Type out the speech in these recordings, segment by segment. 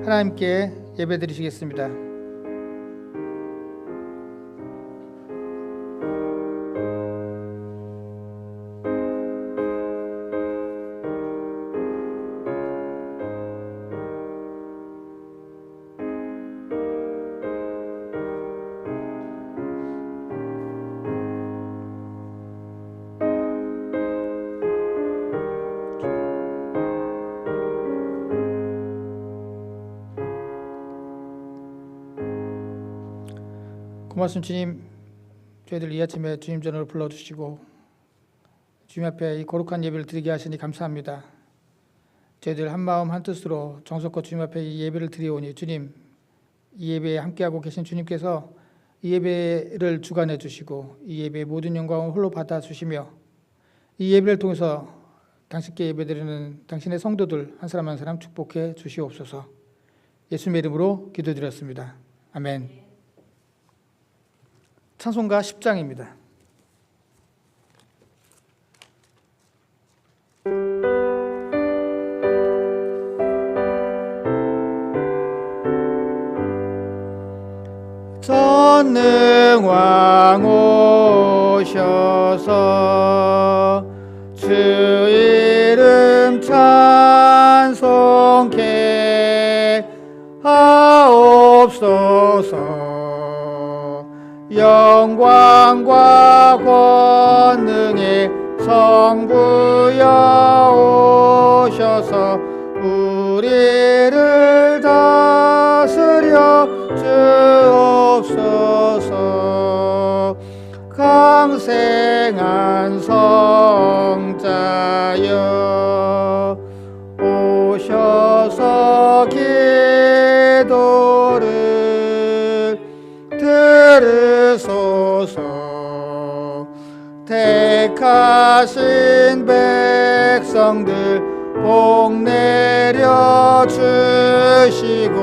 하나님께 예배드리시겠습니다. 고맙습니다. 주님, 저희들 이 아침에 주님 전으로 불러주시고 주님 앞에 이 거룩한 예배를 드리게 하시니 감사합니다. 저희들 한마음 한뜻으로 정성껏 주님 앞에 이 예배를 드리오니 주님, 이 예배에 함께하고 계신 주님께서 이 예배를 주관해 주시고 이 예배의 모든 영광을 홀로 받아 주시며 이 예배를 통해서 당신께 예배드리는 당신의 성도들 한 사람 한 사람 축복해 주시옵소서. 예수님의 이름으로 기도드렸습니다. 아멘. 찬송가 10장입니다. 전능왕 오셔서 주 이름 찬송케 하옵소서. 영광과 권능의 성부여 오셔서 우리를 다스려 주옵소서. 강생한 성자여 오셔서 기도를 들으소서. 택하신 백성들 복 내려 주시고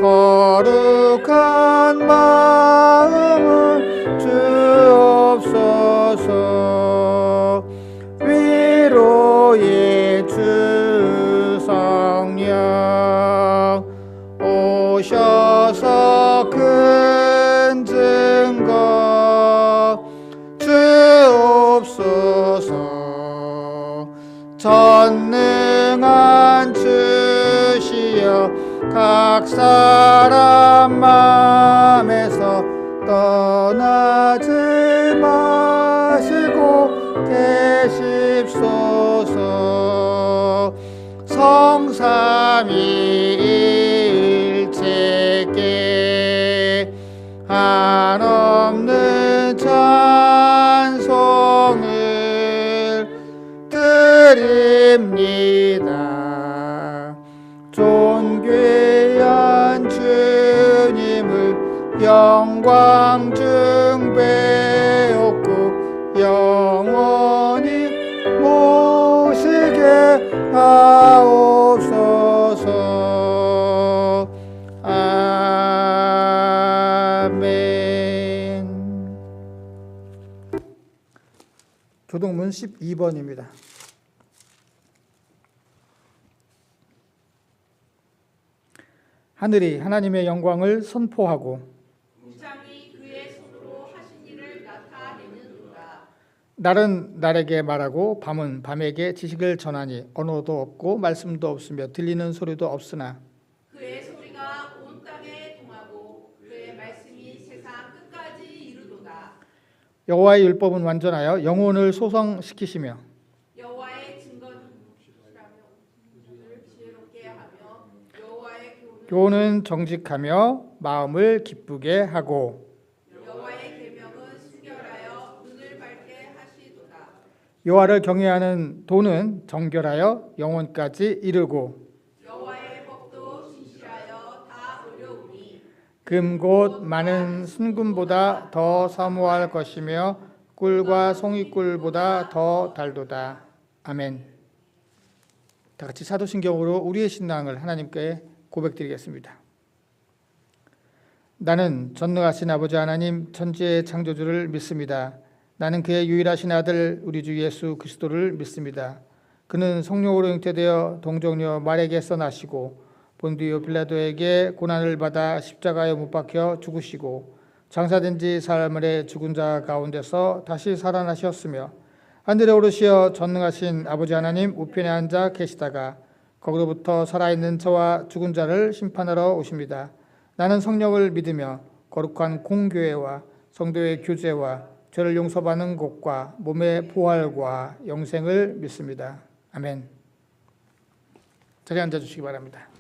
거룩한 마음을 주옵소서. 위로의 주 성령 오셔서 큰 증거 주옵소서. 전능한 주시여 각 사람 마음에서 떠나지 마시고 계십소서. 성삼위일체께 한없는 찬송을 드립니다. 존귀한 주님을 영광 중배옵고 영원히 모시게 하옵소서. 아멘. 교동문 12번입니다. 하늘이 하나님의 영광을 선포하고 우창이 그의 손으로 하신 일을 나타내는도다. 날은 날에게 말하고 밤은 밤에게 지식을 전하니 언어도 없고 말씀도 없으며 들리는 소리도 없으나 그의 소리가 온 땅에 통하고 그의 말씀이 세상 끝까지 이르도다. 여호와의 율법은 완전하여 영혼을 소성시키시며 여호와의 증거는 지혜롭게 하며 여호와의 교훈은 정직하며 마음을 기쁘게 하고 여호와의 계명은 순결하여 눈을 밝게 하시도다. 여호와를 경외하는 도는 정결하여 영혼까지 이르고 여호와의 법도 진실하여 다 어려우니 금 곧 많은 순금보다 더 사모할 것이며 꿀과 송이꿀보다 더 달도다. 아멘. 다 같이 사도신경으로 우리의 신앙을 하나님께 고백드리겠습니다. 나는 전능하신 아버지 하나님 천지의 창조주를 믿습니다. 나는 그의 유일하신 아들 우리 주 예수 그리스도를 믿습니다. 그는 성령으로 잉태되어 동정녀 마리아에게서 나시고 본디오 빌라도에게 고난을 받아 십자가에 못 박혀 죽으시고 장사된 지 사흘만에 죽은 자 가운데서 다시 살아나셨으며 하늘에 오르시어 전능하신 아버지 하나님 우편에 앉아 계시다가 거기로부터 살아있는 저와 죽은 자를 심판하러 오십니다. 나는 성령을 믿으며 거룩한 공교회와 성도의 교제와 죄를 용서받는 것과 몸의 부활과 영생을 믿습니다. 아멘. 자리에 앉아주시기 바랍니다.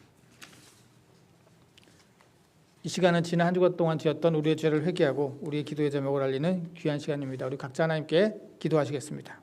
이 시간은 지난 한 주간 동안 지었던 우리의 죄를 회개하고 우리의 기도의 제목을 알리는 귀한 시간입니다. 우리 각자 하나님께 기도하시겠습니다.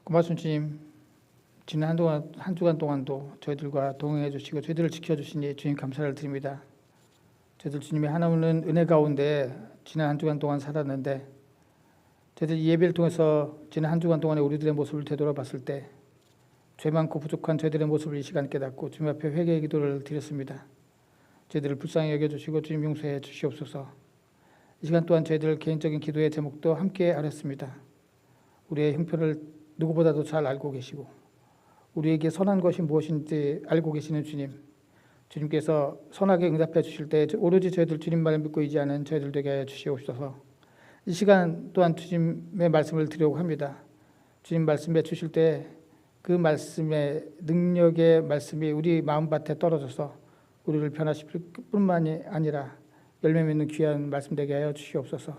고맙습니다. 주님, 지난 한 주간 동안도 저희들과 동행해 주시고 저희들을 지켜주시니 주님 감사를 드립니다. 저희들 주님의 하나님은 은혜 가운데 지난 한 주간 동안 살았는데 저희들 이 예배를 통해서 지난 한 주간 동안의 우리들의 모습을 되돌아봤을 때 죄 많고 부족한 저희들의 모습을 이 시간 깨닫고 주님 앞에 회개의 기도를 드렸습니다. 저희들을 불쌍히 여겨주시고 주님 용서해 주시옵소서. 이 시간 또한 저희들 개인적인 기도의 제목도 함께 알았습니다. 우리의 형편을 누구보다도 잘 알고 계시고 우리에게 선한 것이 무엇인지 알고 계시는 주님, 주님께서 선하게 응답해 주실 때 오로지 저희들 주님만을 믿고 의지하는 저희들 되게 하여 주시옵소서. 이 시간 또한 주님의 말씀을 드리려고 합니다. 주님 말씀해 주실 때 그 말씀의 능력의 말씀이 우리 마음밭에 떨어져서 우리를 변화시킬 뿐만이 아니라 열매 맺는 귀한 말씀 되게 하여 주시옵소서.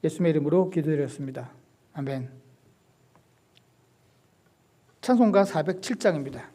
예수님의 이름으로 기도드렸습니다. 아멘. 찬송가 407장입니다.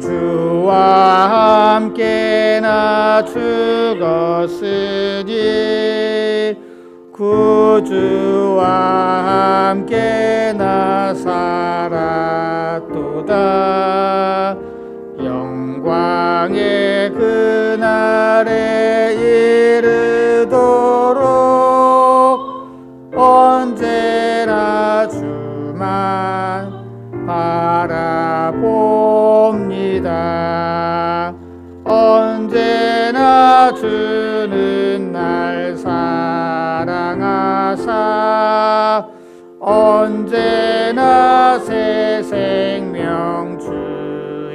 구주와 함께 나 죽었으니 구주와 함께 나 살았도다. 영광의 그날에 이르도록 언제나 주만 바라봅니다. 언제나 주는 날 사랑하사 언제나 새 생명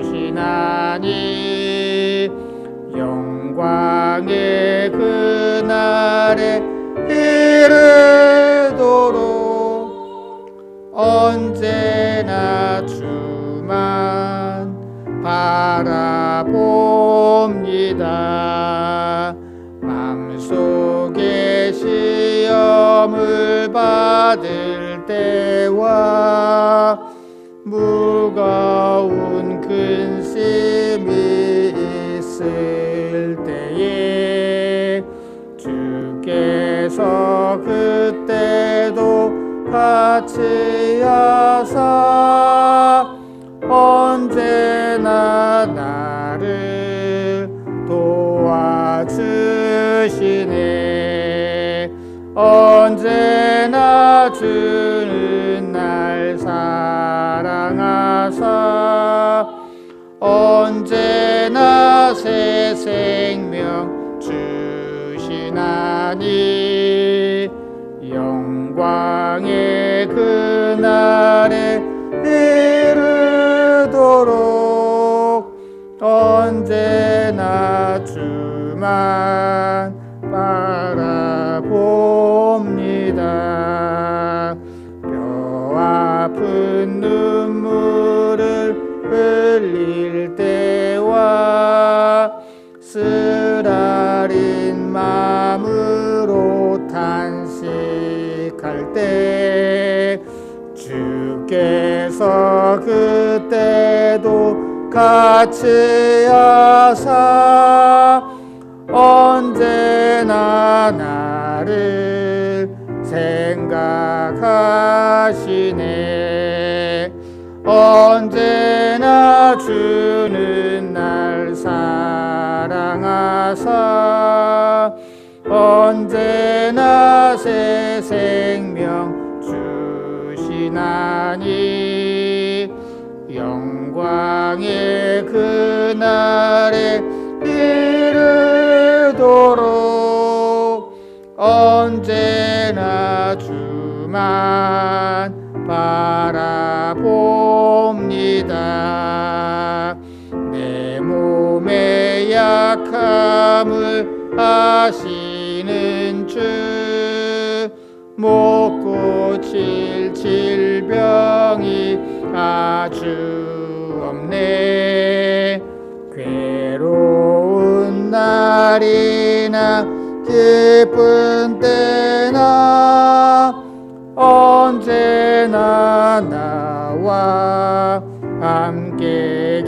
주시나니 영광의 그날에 이르도록 언제나 주만 바라봅니다. 마음속에 시험을 받을 때와 무거운 근심이 있을 때에 주께서 그때 같이 하사 언제나 나를 도와주시네. 언제나 주는 날 사랑하사 언제나 새 생명 주시나니 영광의 그날에 이르도록 언제나 주만 바라봅니다. 뼈 아픈 눈물을 흘릴 때와 쓰라린 마음으로 탄식할 때 주께서 그때도 같이 하사 언제나 나를 생각하시네. 언제나 주는 날 사랑하사 언제나 새 생명 주시나니 영광의 그날에 이르도록 언제나 주만 바라봅니다. 내 몸의 약함을 아시는 주 못 고칠 질병이 아주 없네. 괴로운 날이나 기쁜 때나 언제나 나와 함께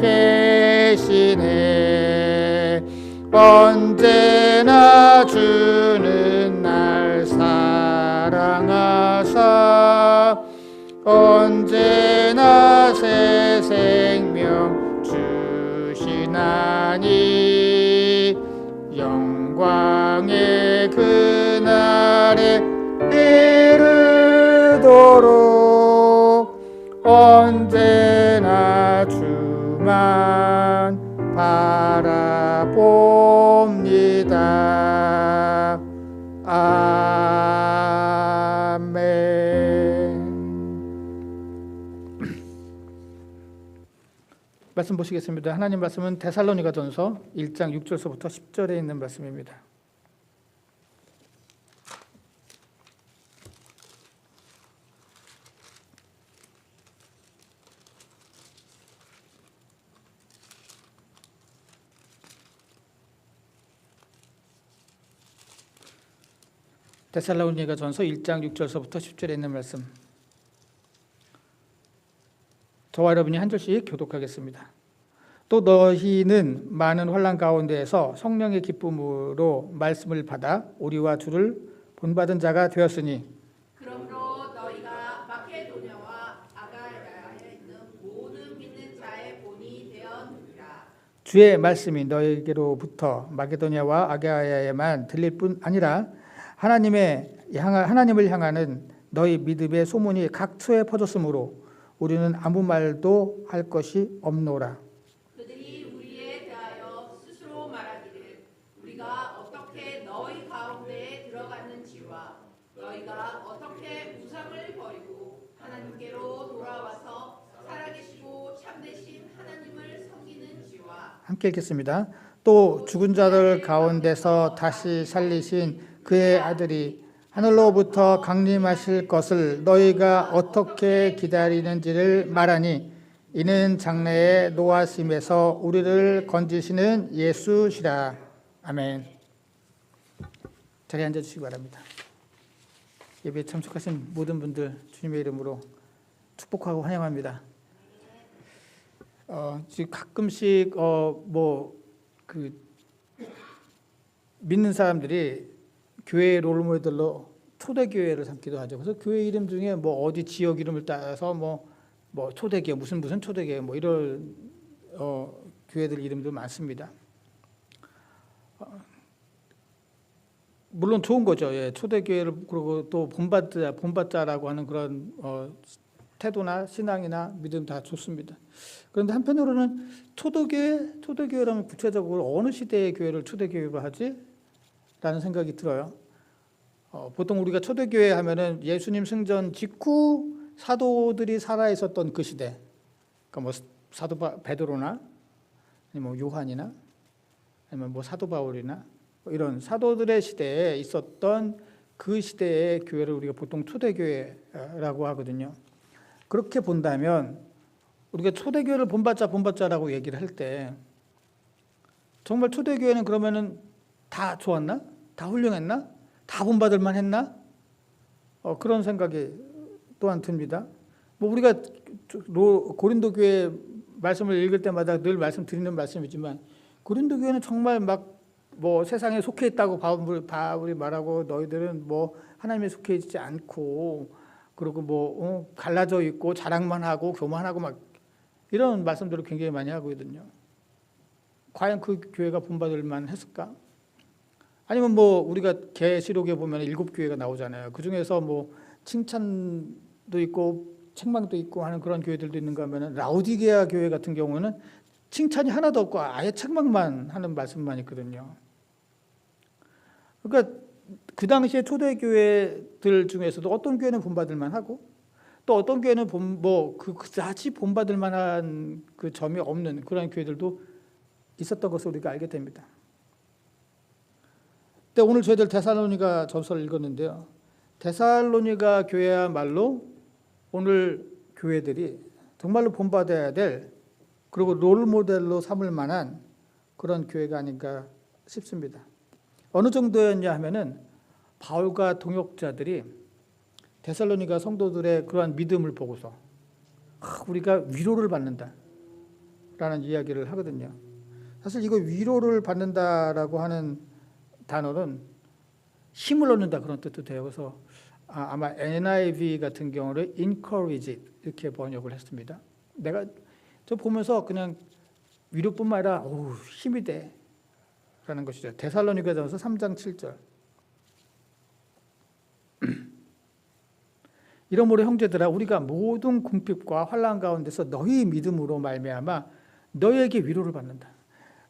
계시네. 언제나 주는 날 사랑하사 언제나 새 생명 주시나니 영광의 그날에 이르도록 언제나 주만 바라봅니다. 아멘. 말씀 보시겠습니다. 하나님 말씀은 데살로니가전서 1장 6절서부터 10절에 있는 말씀입니다. 데살로니가전서 1장 6절서부터 10절에 있는 말씀. 저와 여러분이 한 절씩 교독하겠습니다. 또 너희는 많은 환난 가운데에서 성령의 기쁨으로 말씀을 받아 우리와 주를 본받은 자가 되었으니 그러므로 너희가 마케도냐와 아가야에 있는 모든 믿는 자의 본이 되었느니라. 주의 말씀이 너희에게로부터 마게도냐와 아가야에만 들릴 뿐 아니라 하나님을 향하는 너희 믿음의 소문이 각처에 퍼졌으므로 우리는 아무 말도 할 것이 없노라. 그들이 우리에 대하여 스스로 말하기를 우리가 어떻게 너희 가운데에 들어갔는지와 너희가 어떻게 우상을 버리고 하나님께로 돌아와서 살아계시고 참되신 하나님을 섬기는지와. 함께 읽겠습니다. 또 죽은 자들 가운데서 다시 살리신 그의 아들이 하늘로부터 강림하실 것을 너희가 어떻게 기다리는지를 말하니 이는 장래의 노하심에서 우리를 건지시는 예수시라. 아멘. 자리에 앉아주시기 바랍니다. 예배에 참석하신 모든 분들 주님의 이름으로 축복하고 환영합니다. 지금 가끔씩 믿는 사람들이 교회의 롤모델로 초대교회를 삼기도 하죠. 그래서 교회 이름 중에 뭐 어디 지역 이름을 따서 뭐 초대교회 무슨 초대교회 뭐 이런 교회들 이름도 많습니다. 물론 좋은 거죠. 예, 초대교회를 그리고 또 본받자라고 하는 그런 태도나 신앙이나 믿음 다 좋습니다. 그런데 한편으로는 초대교회라면 구체적으로 어느 시대의 교회를 초대교회로 하지? 라는 생각이 들어요. 보통 우리가 초대교회 하면은 예수님 승전 직후 사도들이 살아 있었던 그 시대, 그러니까 뭐 사도 베드로나 아니면 뭐 요한이나 아니면 뭐 사도 바울이나 뭐 이런 사도들의 시대에 있었던 그 시대의 교회를 우리가 보통 초대교회라고 하거든요. 그렇게 본다면 우리가 초대교회를 본받자라고 얘기를 할 때 정말 초대교회는 그러면은 다 좋았나? 다 훌륭했나? 다 본받을만 했나? 그런 생각이 또한 듭니다. 뭐 우리가 고린도 교회 말씀을 읽을 때마다 늘 말씀드리는 말씀이지만 고린도 교회는 정말 막 뭐 세상에 속해 있다고 바울이 말하고 너희들은 뭐 하나님에 속해 있지 않고 그리고 뭐 갈라져 있고 자랑만 하고 교만하고 막 이런 말씀들을 굉장히 많이 하거든요. 과연 그 교회가 본받을 만했을까? 아니면 뭐 우리가 계시록에 보면 7교회가 나오잖아요. 그 중에서 뭐 칭찬도 있고 책망도 있고 하는 그런 교회들도 있는가 하면은 라오디게아 교회 같은 경우는 칭찬이 하나도 없고 아예 책망만 하는 말씀만 있거든요. 그러니까 그 당시에 초대교회들 중에서도 어떤 교회는 본받을 만하고 또 어떤 교회는 그다지 본받을 만한 그 점이 없는 그런 교회들도 있었던 것을 우리가 알게 됩니다. 근데 오늘 저희들 데살로니가 전서를 읽었는데요. 데살로니가 교회야말로 오늘 교회들이 정말로 본받아야 될 그리고 롤 모델로 삼을 만한 그런 교회가 아닌가 싶습니다. 어느 정도였냐 하면은 바울과 동역자들이 데살로니가 성도들의 그러한 믿음을 보고서 우리가 위로를 받는다라는 이야기를 하거든요. 사실 이거 위로를 받는다라고 하는 단어는 힘을 얻는다 그런 뜻도 돼요. 그래서 아마 NIV 같은 경우를 encourage 이렇게 번역을 했습니다. 내가 저 보면서 그냥 위로뿐만 아니라 힘이 돼 라는 것이죠. 데살로니가전서 3장 7절. 이러므로 형제들아 우리가 모든 궁핍과 환난 가운데서 너희 믿음으로 말미암아 너희에게 위로를 받는다.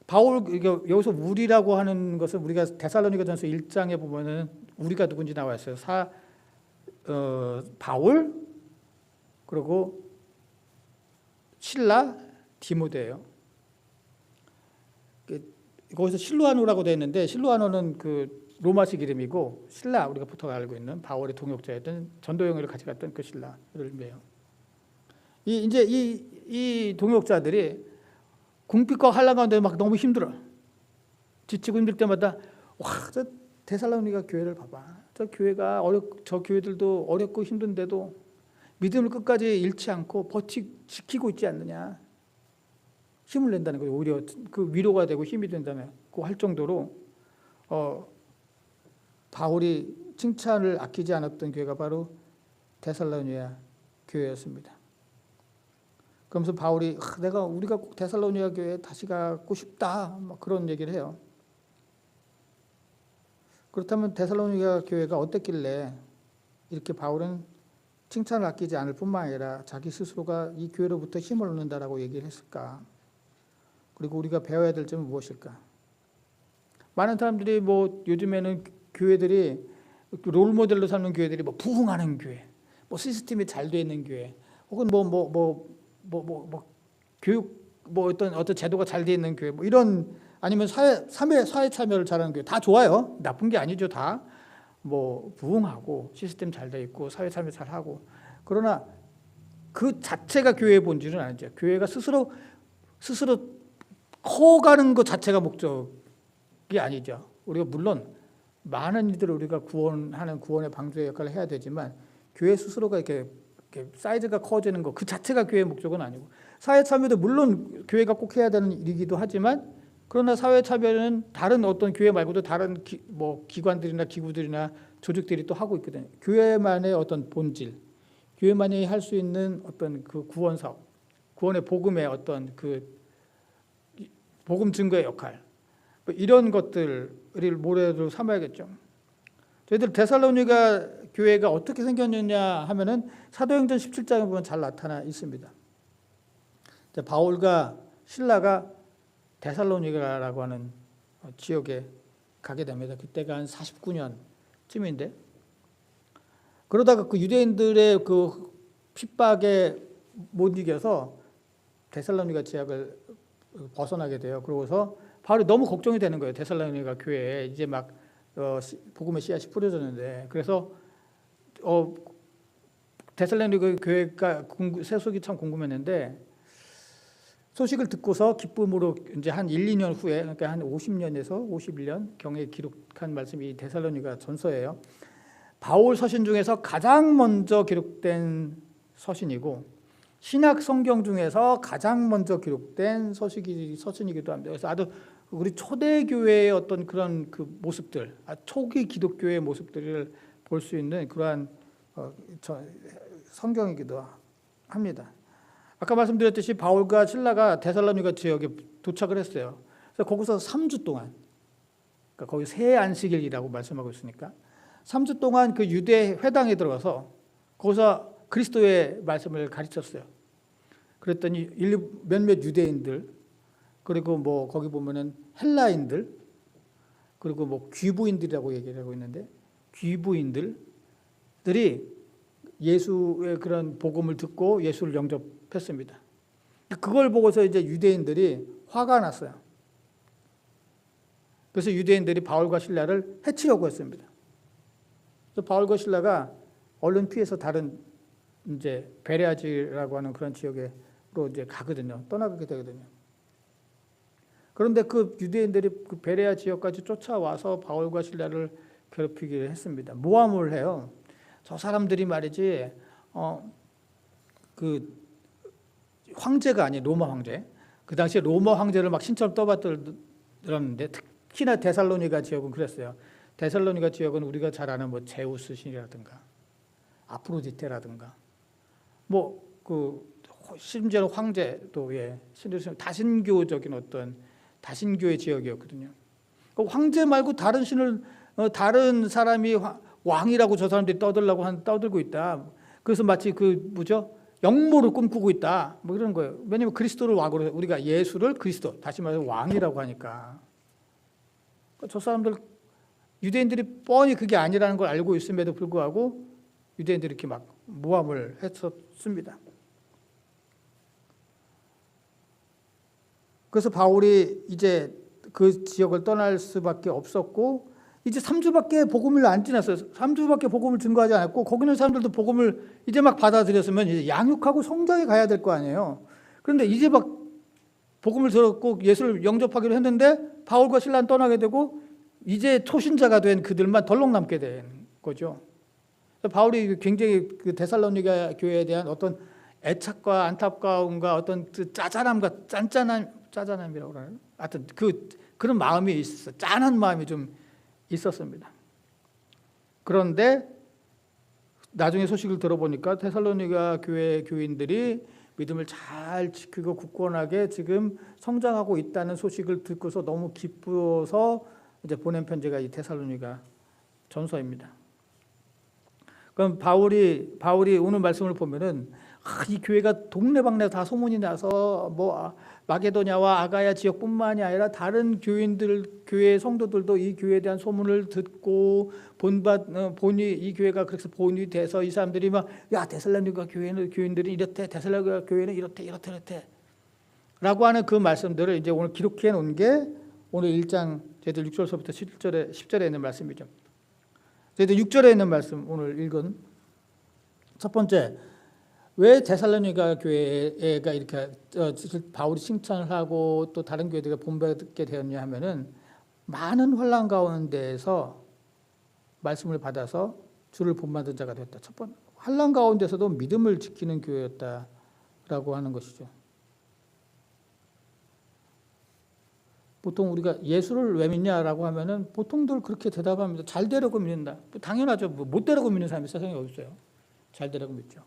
바울 여기서 우리라고 하는 것은 우리가 데살로니가전서 1장에 보면은 우리가 누군지 나와 있어요. 바울 그리고 실라 디모데예요. 거기서 실루아노라고 되어 있는데 실루아노는 그 로마식 이름이고 실라 우리가 보통 알고 있는 바울의 동역자였던 전도여행을 같이 갔던 그 실라를 의미해요. 이 동역자들이 궁핍과 환난 가운데 막 너무 힘들어. 지치고 힘들 때마다 저 데살로니가 교회를 봐봐. 저 교회들도 어렵고 힘든데도 믿음을 끝까지 잃지 않고 지키고 있지 않느냐. 힘을 낸다는 거예요. 오히려 그 위로가 되고 힘이 된다고 할 정도로 바울이 칭찬을 아끼지 않았던 교회가 바로 데살로니가 교회였습니다. 그러면서 바울이 우리가 꼭 데살로니가 교회에 다시 가고 싶다 그런 얘기를 해요. 그렇다면 데살로니가 교회가 어땠길래 이렇게 바울은 칭찬을 아끼지 않을 뿐만 아니라 자기 스스로가 이 교회로부터 힘을 얻는다라고 얘기를 했을까? 그리고 우리가 배워야 될 점은 무엇일까? 많은 사람들이 뭐 요즘에는 교회들이 롤 모델로 삼는 교회들이 뭐 부흥하는 교회, 뭐 시스템이 잘 돼 있는 교회, 혹은 교육 어떤 제도가 잘 돼 있는 교회, 뭐 이런 아니면 사회 참여를 잘하는 교회 다 좋아요. 나쁜 게 아니죠. 다 뭐 부흥하고 시스템 잘 돼 있고 사회 참여 잘 하고 그러나 그 자체가 교회의 본질은 아니죠. 교회가 스스로 커가는 것 자체가 목적이 아니죠. 우리가 물론 많은 이들을 우리가 구원하는 구원의 방주의 역할을 해야 되지만 교회 스스로가 이렇게 사이즈가 커지는 것 그 자체가 교회의 목적은 아니고 사회 참여도 물론 교회가 꼭 해야 되는 일이기도 하지만 그러나 사회 참여는 다른 어떤 교회 말고도 다른 기관들이나 기구들이나 조직들이 또 하고 있거든요. 교회만의 어떤 본질, 교회만이 할 수 있는 어떤 그 구원 사업, 구원의 복음의 어떤 그 복음 증거의 역할, 뭐 이런 것들을 모래로 삼아야겠죠. 저희들 데살로니가 교회가 어떻게 생겼느냐 하면은 사도행전 17장에 보면 잘 나타나 있습니다. 바울과 신라가 데살로니가라고 하는 지역에 가게 됩니다. 그때가 한 49년쯤인데, 그러다가 그 유대인들의 그 핍박에 못 이겨서 데살로니가 지역을 벗어나게 돼요. 그러고서 바울이 너무 걱정이 되는 거예요. 데살로니가 교회에 이제 막 복음의 씨앗이 뿌려졌는데, 그래서 데살로니가 교회가 세속이 참 궁금했는데, 소식을 듣고서 기쁨으로 이제 한 1, 2년 후에, 그러니까 한 50년에서 51년 경에 기록한 말씀이 데살로니가 전서예요. 바울 서신 중에서 가장 먼저 기록된 서신이고 신약 성경 중에서 가장 먼저 기록된 서신이기도 합니다. 그래서 아주 우리 초대교회의 어떤 그런 그 모습들, 초기 기독교의 모습들을 볼 수 있는 그러한 성경이기도 합니다. 아까 말씀드렸듯이 바울과 신라가 데살로니가 지역에 도착을 했어요. 그래서 거기서 3주 동안, 그러니까 거기 새 안식일이라고 말씀하고 있으니까 3주 동안 그 유대 회당에 들어가서 거기서 그리스도의 말씀을 가르쳤어요. 그랬더니 몇몇 유대인들, 그리고 뭐 거기 보면은 헬라인들, 그리고 뭐 귀부인들이라고 얘기를 하고 있는데, 귀부인들이 예수의 그런 복음을 듣고 예수를 영접했습니다. 그걸 보고서 이제 유대인들이 화가 났어요. 그래서 유대인들이 바울과 신라를 해치려고 했습니다. 그래서 바울과 신라가 얼른 피해서 다른 이제 베레아지라고 하는 그런 지역으로 이제 가거든요. 떠나가게 되거든요. 그런데 그 유대인들이 그 베레아 지역까지 쫓아와서 바울과 신라를 괴롭히기를 했습니다. 모함을 해요. 저 사람들이 말이지, 그 황제가 아닌 로마 황제, 그 당시에 로마 황제를 막 신처럼 떠받들었는데, 특히나 데살로니가 지역은 그랬어요. 데살로니가 지역은 우리가 잘 아는 뭐 제우스 신이라든가 아프로디테라든가 뭐 그 심지어는 황제도 다신교적인 어떤 다신교의 지역이었거든요. 그 황제 말고 다른 신을 다른 사람이 왕이라고 저 사람들이 떠들고 있다. 그래서 마치 영모를 꿈꾸고 있다. 뭐 이런 거예요. 왜냐하면 그리스도를 왕으로, 우리가 예수를 그리스도, 다시 말해서 왕이라고 하니까. 저 사람들, 유대인들이 뻔히 그게 아니라는 걸 알고 있음에도 불구하고 유대인들이 이렇게 막 모함을 했었습니다. 그래서 바울이 이제 그 지역을 떠날 수밖에 없었고, 이제 3주밖에 복음을 안 지났어요. 3주밖에 복음을 증거하지 않았고, 거기 있는 사람들도 복음을 이제 막 받아들였으면 이제 양육하고 성장에 가야 될 거 아니에요. 그런데 이제 막 복음을 들었고 예수를 영접하기로 했는데 바울과 신라는 떠나게 되고 이제 초신자가 된 그들만 덜렁 남게 된 거죠. 바울이 굉장히 그 데살로니가 교회에 대한 어떤 애착과 안타까움과 어떤 그 짜잔함과 짜잔함이라고 하나요? 하여튼 그런 마음이 있었어요. 짠한 마음이 좀 있었습니다. 그런데 나중에 소식을 들어보니까 데살로니가 교회 교인들이 믿음을 잘 지키고 굳건하게 지금 성장하고 있다는 소식을 듣고서 너무 기뻐서 이제 보낸 편지가 이 데살로니가 전서입니다. 그럼 바울이 오늘 말씀을 보면은 이 교회가 동네방네 다 소문이 나서 뭐 마게도냐와 아가야 지역뿐만이 아니라 다른 교회 성도들도 이 교회에 대한 소문을 듣고 이 교회가 그래서 본이 돼서 이 사람들이 막 야 데살로니가 교인들이 이렇대, 데살로니가 교회는 이렇대 라고 하는 그 말씀들을 이제 오늘 기록해 놓은 게 오늘 1장 저희들 6절서부터 10절에 있는 말씀이죠. 저희들 6절에 있는 말씀 오늘 읽은 첫 번째, 왜 데살로니가 교회가 이렇게 바울이 칭찬을 하고 또 다른 교회들이 본받게 되었냐 하면은 많은 환난 가운데에서 말씀을 받아서 주를 본받은 자가 되었다. 첫 번째, 환난 가운데서도 믿음을 지키는 교회였다라고 하는 것이죠. 보통 우리가 예수를 왜 믿냐라고 하면은 보통들 그렇게 대답합니다. 잘 되려고 믿는다. 당연하죠. 못 되려고 믿는 사람이 세상에 어디 있어요. 잘 되려고 믿죠.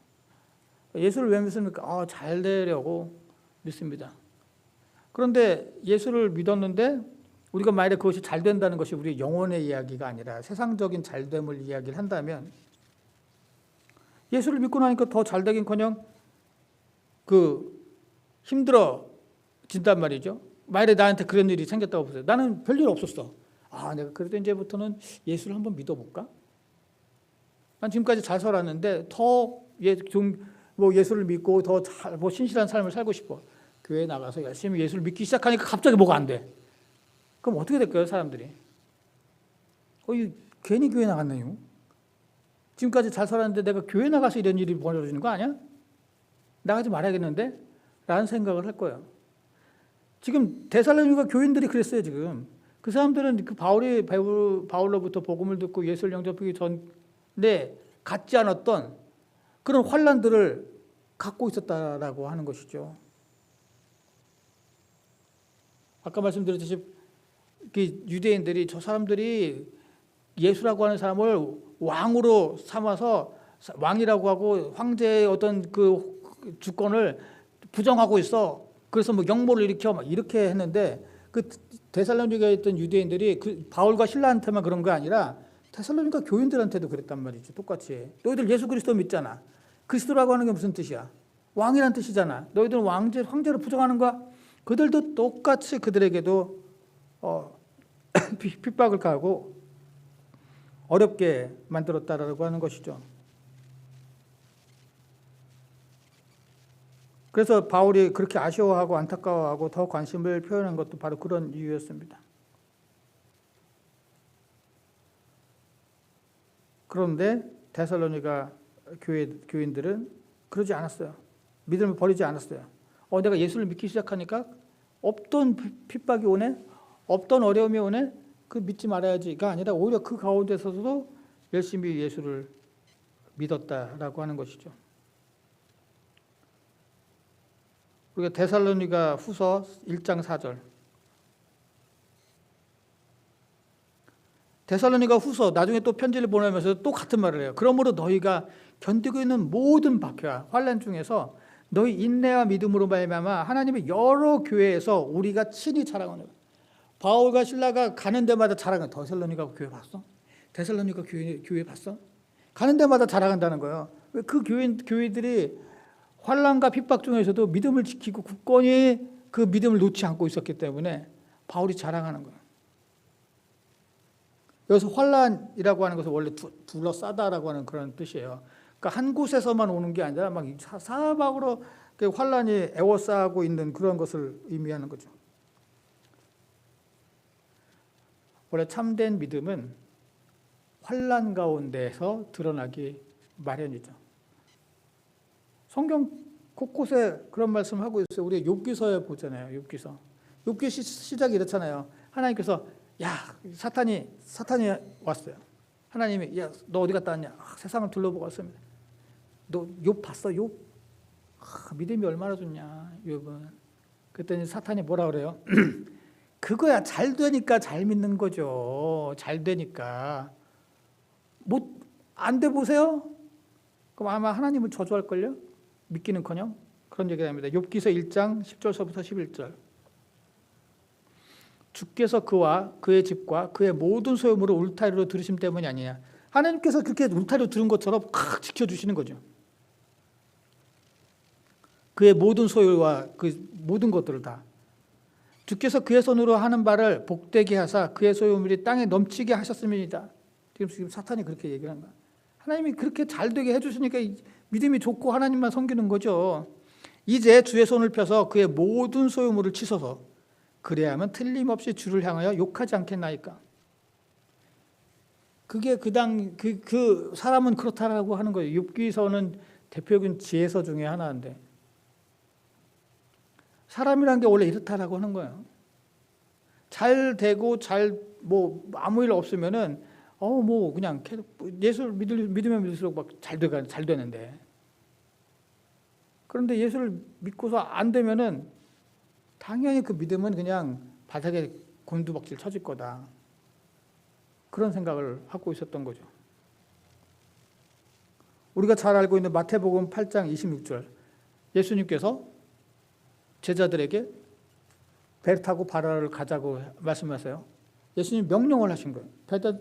예수를 왜 믿습니까? 잘 되려고 믿습니다. 그런데 예수를 믿었는데 우리가 만약에 그것이 잘 된다는 것이 우리의 영혼의 이야기가 아니라 세상적인 잘됨을 이야기를 한다면 예수를 믿고 나니까 더 잘 되긴커녕 힘들어진단 말이죠. 만약에 나한테 그런 일이 생겼다고 보세요. 나는 별일 없었어. 내가 그래도 이제부터는 예수를 한번 믿어볼까? 난 지금까지 잘 살았는데 더 예수를 믿고 더 신실한 삶을 살고 싶어. 교회에 나가서 열심히 예수를 믿기 시작하니까 갑자기 뭐가 안 돼. 그럼 어떻게 될까요, 사람들이? 괜히 교회 나갔네요. 지금까지 잘 살았는데 내가 교회 나가서 이런 일이 벌어지는 거 아니야? 나가지 말아야겠는데? 라는 생각을 할 거예요. 지금 데살로니가 교인들이 그랬어요, 지금. 그 사람들은 바울로부터 복음을 듣고 예수를 영접하기 전에 갖지 않았던 그런 환난들을 갖고 있었다라고 하는 것이죠. 아까 말씀드렸듯이 유대인들이 저 사람들이 예수라고 하는 사람을 왕으로 삼아서 왕이라고 하고 황제의 어떤 그 주권을 부정하고 있어. 그래서 역모를 일으켜 이렇게 했는데 그 데살로니가에 있던 유대인들이 바울과 실라한테만 그런 거 아니라 데살로니가 교인들한테도 그랬단 말이죠. 똑같이. 너희들 예수 그리스도 믿잖아. 그리스도라고 하는 게 무슨 뜻이야? 왕이란 뜻이잖아. 너희들은 황제를 부정하는 거야? 그들도 똑같이 그들에게도 핍박을 가하고 어렵게 만들었다라고 하는 것이죠. 그래서 바울이 그렇게 아쉬워하고 안타까워하고 더 관심을 표현한 것도 바로 그런 이유였습니다. 그런데 데살로니가 교인들은 그러지 않았어요. 믿음을 버리지 않았어요. 내가 예수를 믿기 시작하니까 없던 핍박이 오네, 없던 어려움이 오네, 그 믿지 말아야지가 아니라 오히려 그 가운데서도 열심히 예수를 믿었다라고 하는 것이죠. 우리가 데살로니가 후서 1장 4절. 데살로니가 후서 나중에 또 편지를 보내면서 또 같은 말을 해요. 그러므로 너희가 견디고 있는 모든 박해와 환난 중에서 너희 인내와 믿음으로 말미암아 하나님의 여러 교회에서 우리가 친히 자랑하는 거예요. 바울과 신라가 가는 데마다 자랑해. 데살로니가 교회 봤어? 데살로니가 교회 봤어? 가는 데마다 자랑한다는 거예요. 왜 그 교회들이 환난과 핍박 중에서도 믿음을 지키고 굳건히 그 믿음을 놓지 않고 있었기 때문에 바울이 자랑하는 거예요. 여기서 환난이라고 하는 것은 원래 둘러싸다라고 하는 그런 뜻이에요. 그러니까 한 곳에서만 오는 게 아니라 막 사방으로 환난이 에워싸고 있는 그런 것을 의미하는 거죠. 원래 참된 믿음은 환난 가운데서 드러나기 마련이죠. 성경 곳곳에 그런 말씀하고 있어요. 우리 욥기서에 보잖아요. 욥기 시작이 이렇잖아요. 하나님께서 사탄이 왔어요. 하나님이 너 어디 갔다 왔냐? 세상을 둘러보고 왔습니다. 너 욥 봤어? 욥? 믿음이 얼마나 좋냐 욥은. 그랬더니 사탄이 뭐라 그래요? 그거야 잘 되니까 잘 믿는 거죠. 잘 되니까. 안 돼 보세요? 그럼 아마 하나님은 저주할걸요? 믿기는커녕 그런 얘기를 합니다. 욥기서 1장 10절서부터 11절. 주께서 그와 그의 집과 그의 모든 소유물을 울타리로 들으심 때문이 아니냐. 하나님께서 그렇게 울타리로 들은 것처럼 지켜주시는 거죠. 그의 모든 소유와 그 모든 것들을 다. 주께서 그의 손으로 하는 바를 복되게 하사 그의 소유물이 땅에 넘치게 하셨습니다. 지금 사탄이 그렇게 얘기를 한 거야. 하나님이 그렇게 잘 되게 해주시니까 믿음이 좋고 하나님만 섬기는 거죠. 이제 주의 손을 펴서 그의 모든 소유물을 치소서. 그래야만 틀림없이 주를 향하여 욕하지 않겠나이까. 그게 그 사람은 그렇다라고 하는 거예요. 욥기서는 대표적인 지혜서 중에 하나인데 사람이란 게 원래 이렇다라고 하는 거예요. 잘 되고 아무 일 없으면은 그냥 계속 예수를 믿으면 믿을수록 막 잘 되는데. 그런데 예수를 믿고서 안 되면은 당연히 그 믿음은 그냥 바닥에 곤두박질 쳐질 거다. 그런 생각을 하고 있었던 거죠. 우리가 잘 알고 있는 마태복음 8장 26절, 예수님께서 제자들에게 배를 타고 바다를 가자고 말씀하세요. 예수님 명령을 하신 거예요.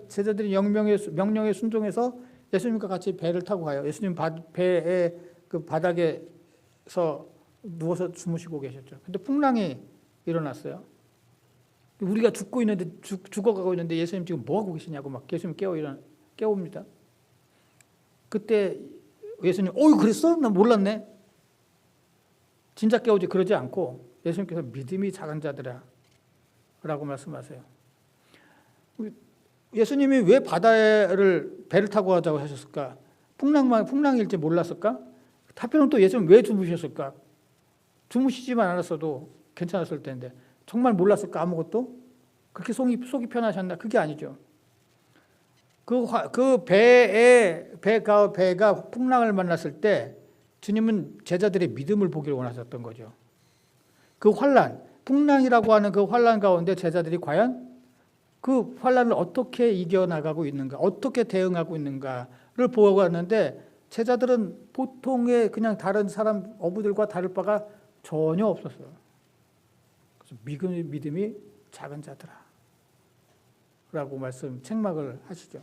제자들이 명령에 순종해서 예수님과 같이 배를 타고 가요. 예수님 배의 그 바닥에서 누워서 주무시고 계셨죠. 근데 풍랑이 일어났어요. 우리가 죽어가고 있는데 예수님 지금 뭐 하고 계시냐고 막 예수님 깨웁니다. 그때 예수님, 그랬어? 나 몰랐네. 진짜 깨우지 그러지 않고 예수님께서 믿음이 작은 자들아 라고 말씀하세요. 예수님이 왜 배를 타고 가자고 하셨을까? 풍랑일지 몰랐을까? 하필은 또 예수님 왜 주무셨을까? 주무시지만 않았어도 괜찮았을 텐데 정말 몰랐을까? 아무것도? 그렇게 속이 편하셨나? 그게 아니죠. 그 배가 풍랑을 만났을 때 주님은 제자들의 믿음을 보기를 원하셨던 거죠. 그 풍랑이라고 하는 그 환란 가운데 제자들이 과연 그 환란을 어떻게 이겨나가고 있는가, 어떻게 대응하고 있는가를 보고 왔는데 제자들은 보통의 그냥 다른 사람 어부들과 다를 바가 전혀 없었어요. 그래서 믿음이 작은 자들아 라고 책막을 하시죠.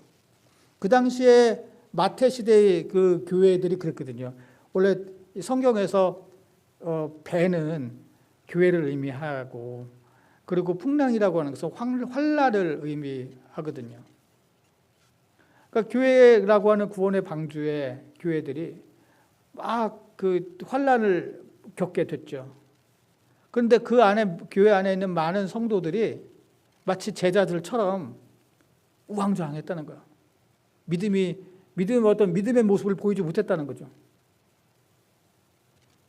그 당시에 마태 시대의 그 교회들이 그랬거든요. 원래 성경에서 배는 교회를 의미하고 그리고 풍랑이라고 하는 것은 환란을 의미하거든요. 그러니까 교회라고 하는 구원의 방주의 교회들이 막 그 환란을 겪게 됐죠. 그런데 교회 안에 있는 많은 성도들이 마치 제자들처럼 우왕좌왕했다는 거예요. 어떤 믿음의 모습을 보이지 못했다는 거죠.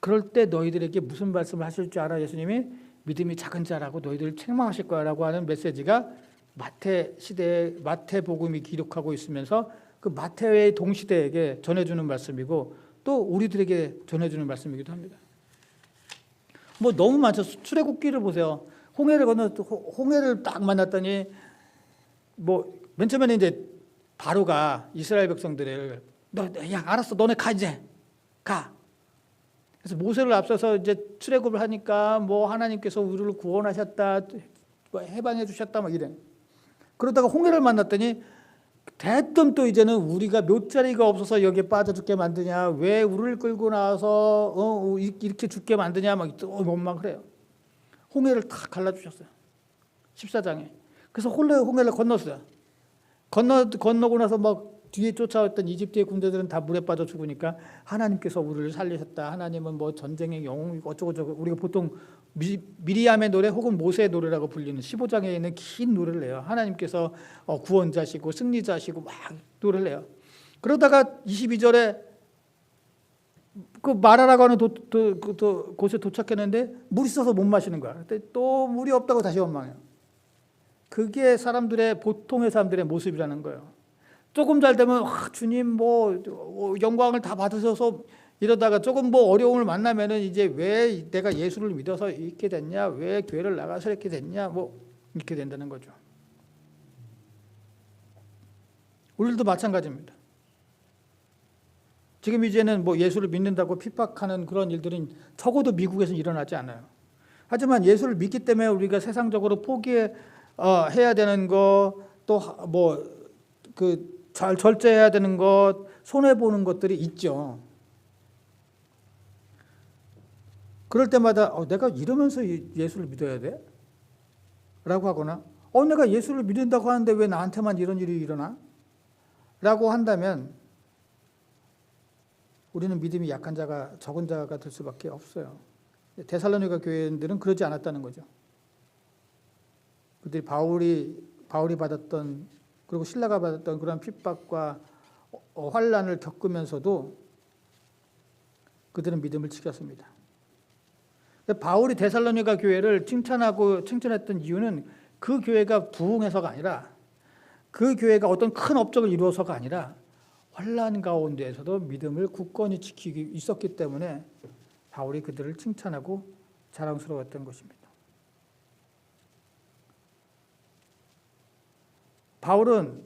그럴 때 너희들에게 무슨 말씀을 하실 줄 알아? 예수님이 믿음이 작은 자라고 너희들을 책망하실 거라고 하는 메시지가 마태 시대에 마태복음이 기록하고 있으면서 그 마태의 동시대에게 전해주는 말씀이고 또 우리들에게 전해주는 말씀이기도 합니다. 뭐 너무 많죠. 출애굽기를 보세요. 홍해를 딱 만났더니 뭐 맨 처음에는 이제 바로가 이스라엘 백성들을 알았어, 너네 가 이제 가. 그래서 모세를 앞서서 이제 출애굽을 하니까 뭐 하나님께서 우리를 구원하셨다, 해방해 주셨다 막 이래. 그러다가 홍해를 만났더니 대뜸 또 이제는 우리가 묫자리가 없어서 여기에 빠져 죽게 만드냐, 왜 우리를 끌고 나와서 이렇게 죽게 만드냐 막 또 원망을 해요. 홍해를 다 갈라주셨어요. 14장에. 그래서 홍해를 건넜어요. 건너고 나서 막 뒤에 쫓아왔던 이집트의 군대들은 다 물에 빠져 죽으니까 하나님께서 우리를 살리셨다. 하나님은 뭐 전쟁의 영웅이고 어쩌고저쩌고, 우리가 보통 미리암의 노래 혹은 모세의 노래라고 불리는 15장에 있는 긴 노래를 해요. 하나님께서 구원자시고 승리자시고 막 노래를 해요. 그러다가 22절에 그 마라라고 하는 곳에 도착했는데 물이 있어서 못 마시는 거야. 그때 또 물이 없다고 다시 원망해요. 그게 보통의 사람들의 모습이라는 거예요. 조금 잘 되면 주님 뭐 영광을 다 받으셔서 이러다가 조금 뭐 어려움을 만나면은 이제 왜 내가 예수를 믿어서 이렇게 됐냐, 왜 교회를 나가서 이렇게 됐냐, 뭐 이렇게 된다는 거죠. 우리도 마찬가지입니다. 지금 이제는 뭐 예수를 믿는다고 핍박하는 그런 일들은 적어도 미국에서는 일어나지 않아요. 하지만 예수를 믿기 때문에 우리가 세상적으로 포기해야 되는 거, 또 뭐 잘 절제해야 되는 것, 손해보는 것들이 있죠. 그럴 때마다 내가 이러면서 예수를 믿어야 돼? 라고 하거나 내가 예수를 믿는다고 하는데 왜 나한테만 이런 일이 일어나? 라고 한다면 우리는 믿음이 적은 자가 될 수밖에 없어요. 데살로니가 교회인들은 그러지 않았다는 거죠. 그들이 바울이 받았던, 그리고 신라가 받았던 그런 핍박과 환란을 겪으면서도 그들은 믿음을 지켰습니다. 바울이 데살로니가 교회를 칭찬했던 이유는 그 교회가 부흥해서가 아니라, 그 교회가 어떤 큰 업적을 이루어서가 아니라 환란 가운데에서도 믿음을 굳건히 지키고 있었기 때문에 바울이 그들을 칭찬하고 자랑스러웠던 것입니다. 바울은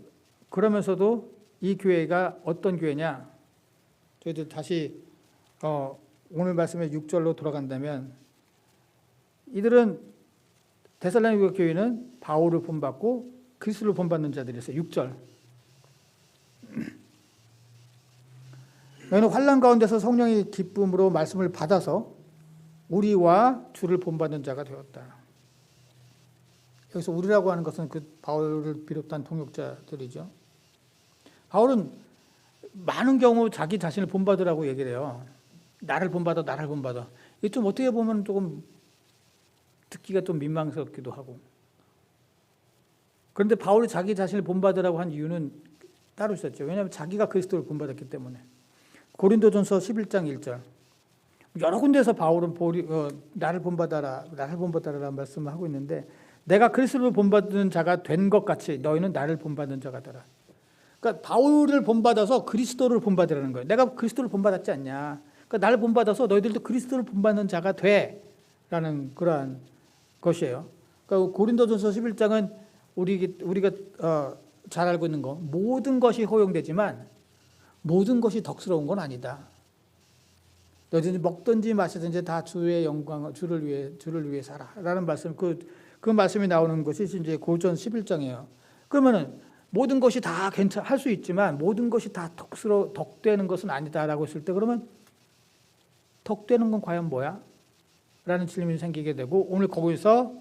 그러면서도 이 교회가 어떤 교회냐? 저희들 다시 오늘 말씀의 6절로 돌아간다면 이들은 데살로니가 교회는 바울을 본받고 그리스도를 본받는 자들이었어요. 6절. 너희는 환난 가운데서 성령의 기쁨으로 말씀을 받아서 우리와 주를 본받는 자가 되었다. 여기서 우리라고 하는 것은 그 바울을 비롯한 동역자들이죠. 바울은 많은 경우 자기 자신을 본받으라고 얘기를 해요. 나를 본받아, 나를 본받아. 이게 좀 어떻게 보면 조금 듣기가 좀 민망스럽기도 하고. 그런데 바울이 자기 자신을 본받으라고 한 이유는 따로 있었죠. 왜냐하면 자기가 그리스도를 본받았기 때문에. 고린도전서 11장 1절. 여러 군데에서 바울은 나를 본받아라, 나를 본받아라라는 말씀을 하고 있는데 내가 그리스도를 본받는 자가 된 것 같이 너희는 나를 본받는 자가 되라. 그러니까 바울을 본받아서 그리스도를 본받으라는 거예요. 내가 그리스도를 본받았지 않냐. 그러니까 나를 본받아서 너희들도 그리스도를 본받는 자가 돼라는 그러한 것이에요. 그러니까 고린도전서 11장은 우리가 잘 알고 있는 거 모든 것이 허용되지만 모든 것이 덕스러운 건 아니다. 너희들이 먹든지 마시든지 다 주의 영광, 주를 위해 살아라는 말씀, 그 말씀이 나오는 것이 이제 고전 11장이에요. 그러면은 모든 것이 다 할 수 있지만 모든 것이 다 덕되는 것은 아니다라고 했을 때 그러면 덕되는 건 과연 뭐야? 라는 질문이 생기게 되고 오늘 거기서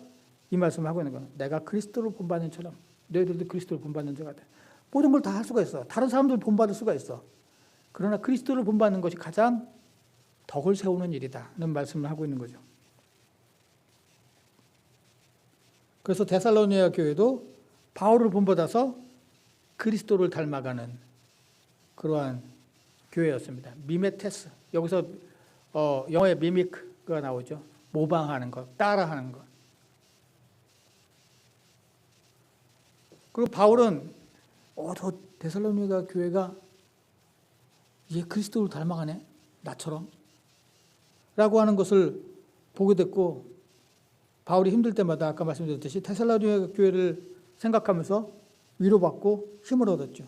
이 말씀을 하고 있는 거예요. 내가 그리스도를 본받는 처럼 너희들도 그리스도를 본받는 자가 돼. 모든 걸 다 할 수가 있어. 다른 사람들 본받을 수가 있어. 그러나 그리스도를 본받는 것이 가장 덕을 세우는 일이다는 말씀을 하고 있는 거죠. 그래서 데살로니가 교회도 바울을 본받아서 그리스도를 닮아가는 그러한 교회였습니다. 미메테스. 여기서 영어에 미믹가 나오죠. 모방하는 것, 따라하는 것. 그리고 바울은 저 데살로니가 교회가 얘 그리스도를 닮아가네, 나처럼 라고 하는 것을 보게 됐고 바울이 힘들 때마다 아까 말씀드렸듯이 데살로니가 교회를 생각하면서 위로받고 힘을 얻었죠.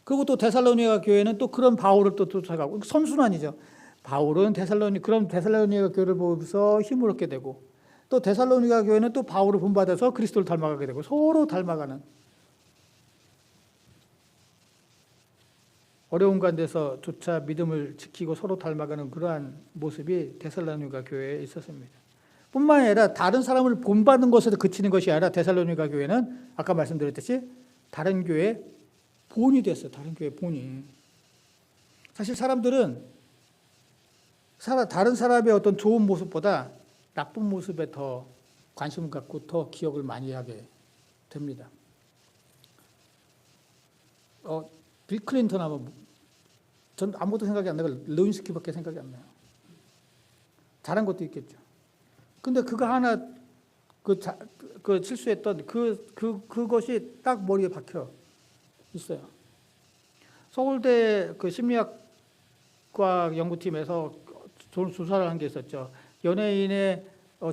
그리고 또 데살로니가 교회는 또 그런 바울을 또 쫓아가고 선순환이죠. 바울은 데살로니가 교회를 보면서 힘을 얻게 되고 또 데살로니가 교회는 또 바울을 본받아서 그리스도를 닮아가게 되고 서로 닮아가는 어려운 가운데서조차 믿음을 지키고 서로 닮아가는 그러한 모습이 데살로니가 교회에 있었습니다. 뿐만 아니라 다른 사람을 본받는 것에도 그치는 것이 아니라 데살로니가 교회는 아까 말씀드렸듯이 다른 교회의 본이 됐어요. 다른 교회의 본이. 사실 사람들은 다른 사람의 어떤 좋은 모습보다 나쁜 모습에 더 관심을 갖고 더 기억을 많이 하게 됩니다. 빌 클린턴 하면 전 아무것도 생각이 안 나고 레윈스키밖에 생각이 안 나요. 잘한 것도 있겠죠. 근데 그거 하나 그 실수했던 그것이 딱 머리에 박혀 있어요. 서울대 그 심리학과 연구팀에서 조사를 한 게 있었죠. 연예인의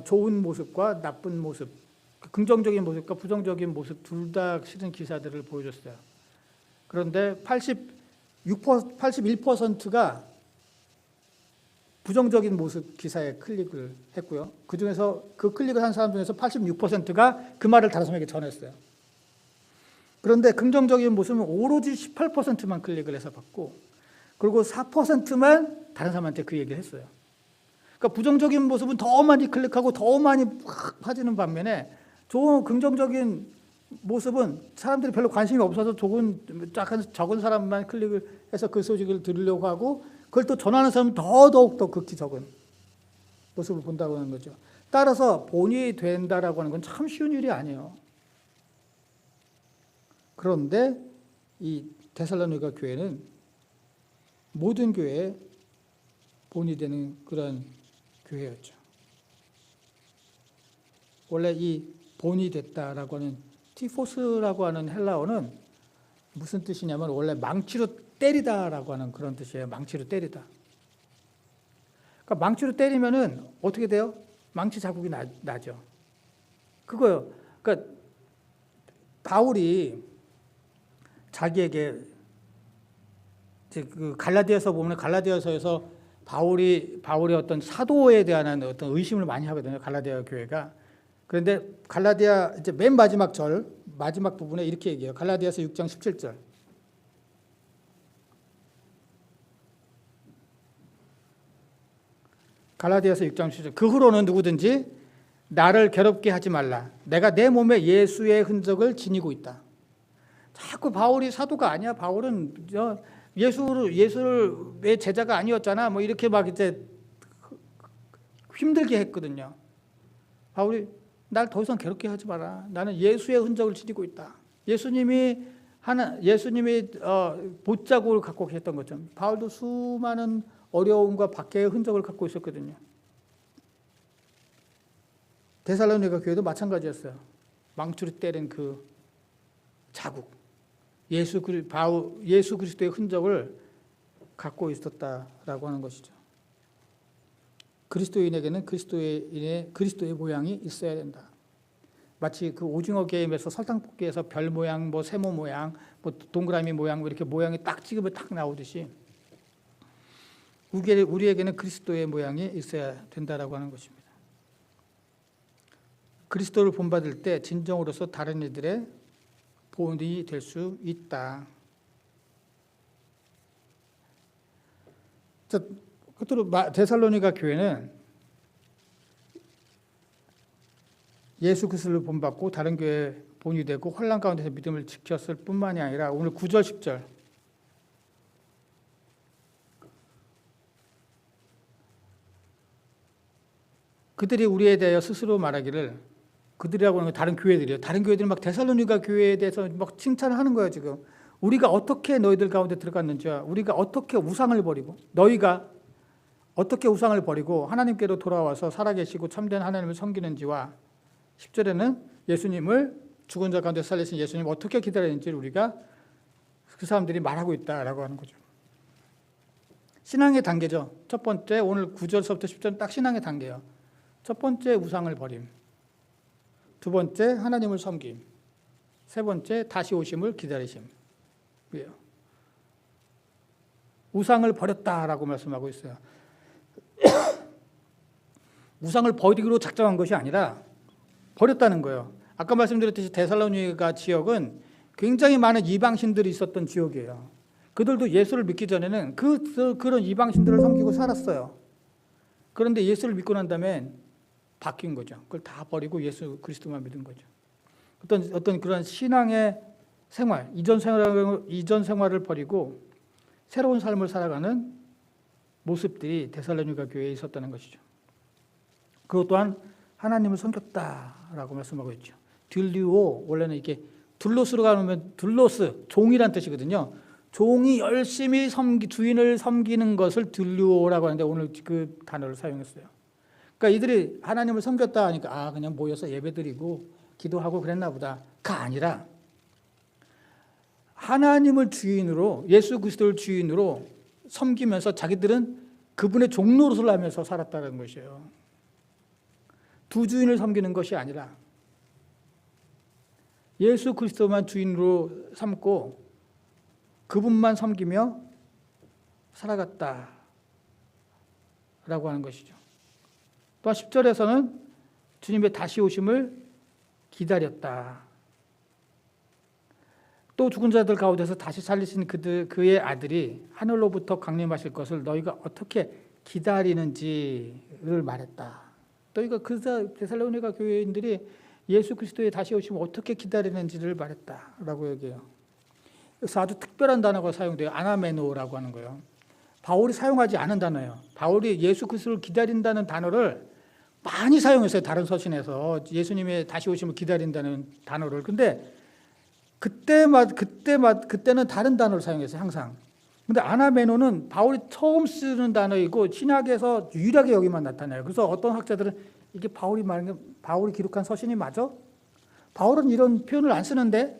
좋은 모습과 나쁜 모습, 긍정적인 모습과 부정적인 모습 둘 다 실은 기사들을 보여줬어요. 그런데 81%가 부정적인 모습 기사에 클릭을 했고요. 그중에서 그 클릭을 한 사람 중에서 86%가 그 말을 다른 사람에게 전했어요. 그런데 긍정적인 모습은 오로지 18%만 클릭을 해서 봤고 그리고 4%만 다른 사람한테 그 얘기를 했어요. 그러니까 부정적인 모습은 더 많이 클릭하고 더 많이 확 퍼지는 반면에 좋은 긍정적인 모습은 사람들이 별로 관심이 없어서 적은 사람만 클릭을 해서 그 소식을 들으려고 하고 그걸 또 전하는 사람은 더더욱 더 극히 적은 모습을 본다고 하는 거죠. 따라서 본이 된다라고 하는 건 참 쉬운 일이 아니에요. 그런데 이 데살로니가 교회는 모든 교회에 본이 되는 그런 교회였죠. 원래 이 본이 됐다라고 하는 티포스라고 하는 헬라어는 무슨 뜻이냐면 원래 망치로 때리다라고 하는 그런 뜻이에요. 망치로 때리다. 그러니까 망치로 때리면은 어떻게 돼요? 망치 자국이 나죠. 그거요. 그러니까 바울이 자기에게 이제 그 갈라디아서 보면 갈라디아서에서 바울이 어떤 사도에 대한 어떤 의심을 많이 하거든요. 갈라디아 교회가. 그런데 갈라디아 이제 맨 마지막 마지막 부분에 이렇게 얘기해요. 갈라디아서 6장 17절. 갈라디아서 6장 17절. 그 후로는 누구든지 나를 괴롭게 하지 말라. 내가 내 몸에 예수의 흔적을 지니고 있다. 자꾸 바울이 사도가 아니야. 바울은 예수의 제자가 아니었잖아. 뭐 이렇게 막 이제 힘들게 했거든요. 바울이 날 더 이상 괴롭게 하지 마라. 나는 예수의 흔적을 지니고 있다. 예수님이 못자국을 갖고 계셨던 것처럼 바울도 수많은 어려움과 박해의 흔적을 갖고 있었거든요. 데살로니가 교회도 마찬가지였어요. 망치로 때린 그 자국. 예수 그리스도의 흔적을 갖고 있었다라고 하는 것이죠. 그리스도인에게는 그리스도의 모양이 있어야 된다. 마치 그 오징어 게임에서 설탕볶이에서 별 모양, 뭐 세모 모양, 뭐 동그라미 모양 이렇게 모양이 딱 찍으면 딱 나오듯이 우리에게는 그리스도의 모양이 있어야 된다라고 하는 것입니다. 그리스도를 본받을 때 진정으로서 다른 이들의 본이 될 수 있다. 끝으로 데살로니가 교회는 예수 그리스도를 본받고 다른 교회의 본이 되고 혼란 가운데서 믿음을 지켰을 뿐만이 아니라 오늘 9절 10절 그들이 우리에 대하여 스스로 말하기를 그들이라고 하는 건 다른 교회들이에요. 다른 교회들이 막 데살로니가 교회에 대해서 막 칭찬을 하는 거예요. 지금 우리가 어떻게 너희들 가운데 들어갔는지와 우리가 어떻게 우상을 버리고 너희가 어떻게 우상을 버리고 하나님께로 돌아와서 살아계시고 참된 하나님을 섬기는지와 10절에는 예수님을 죽은 자 가운데 살리신 예수님을 어떻게 기다리는지를 우리가 그 사람들이 말하고 있다라고 하는 거죠. 신앙의 단계죠. 첫 번째 오늘 9절서부터 10절은 딱 신앙의 단계예요. 첫 번째 우상을 버림. 두 번째 하나님을 섬김. 세 번째 다시 오심을 기다리심. 이에요. 우상을 버렸다라고 말씀하고 있어요. 우상을 버리기로 작정한 것이 아니라 버렸다는 거예요. 아까 말씀드렸듯이 데살로니가 지역은 굉장히 많은 이방신들이 있었던 지역이에요. 그들도 예수를 믿기 전에는 그런 이방신들을 섬기고 살았어요. 그런데 예수를 믿고 난 다음에 바뀐 거죠. 그걸 다 버리고 예수 그리스도만 믿은 거죠. 어떤 그런 신앙의 생활, 이전 생활을 버리고 새로운 삶을 살아가는 모습들이 데살로니가 교회에 있었다는 것이죠. 그것 또한 하나님을 섬겼다라고 말씀하고 있죠. 딜리오 원래는 이게 둘로스로 가면 둘로스 종이란 뜻이거든요. 종이 열심히 주인을 섬기는 것을 딜리오라고 하는데 오늘 그 단어를 사용했어요. 그러니까 이들이 하나님을 섬겼다 하니까 그냥 모여서 예배드리고 기도하고 그랬나 보다가 아니라 하나님을 주인으로 예수 그리스도를 주인으로 섬기면서 자기들은 그분의 종노릇을 하면서 살았다는 것이에요. 두 주인을 섬기는 것이 아니라 예수 그리스도만 주인으로 삼고 그분만 섬기며 살아갔다라고 하는 것이죠. 또한 10절에서는 주님의 다시 오심을 기다렸다. 또 죽은 자들 가운데서 다시 살리신 그의 아들이 하늘로부터 강림하실 것을 너희가 어떻게 기다리는지를 말했다. 너희가 데살로니가 교회인들이 예수 그리스도의 다시 오심을 어떻게 기다리는지를 말했다라고 얘기해요. 그래서 아주 특별한 단어가 사용돼요. 아나메노라고 하는 거예요. 바울이 사용하지 않은 단어예요. 바울이 예수 그리스도를 기다린다는 단어를 많이 사용했어요. 다른 서신에서 예수님의 다시 오심을 기다린다는 단어를. 근데 그때는 다른 단어를 사용했어요. 항상. 근데 아나메노는 바울이 처음 쓰는 단어이고 신약에서 유일하게 여기만 나타나요. 그래서 어떤 학자들은 이게 바울이 기록한 서신이 맞아? 바울은 이런 표현을 안 쓰는데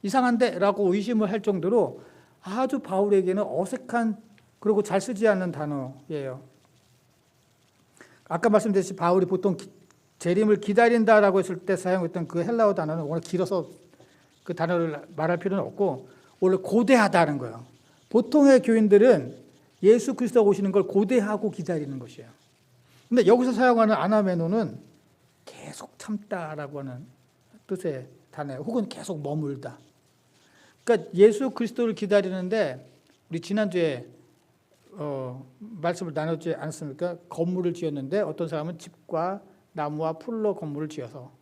이상한데? 라고 의심을 할 정도로 아주 바울에게는 어색한 그리고 잘 쓰지 않는 단어예요. 아까 말씀드렸듯이 바울이 보통 재림을 기다린다라고 했을 때 사용했던 그 헬라어 단어는 워낙 길어서 그 단어를 말할 필요는 없고 원래 고대하다는 거예요. 보통의 교인들은 예수 그리스도가 오시는 걸 고대하고 기다리는 것이에요. 근데 여기서 사용하는 아나메노는 계속 참다라고 하는 뜻의 단어예요. 혹은 계속 머물다. 그러니까 예수 그리스도를 기다리는데 우리 지난주에 말씀을 나눴지 않습니까? 건물을 지었는데 어떤 사람은 집과 나무와 풀로 건물을 지어서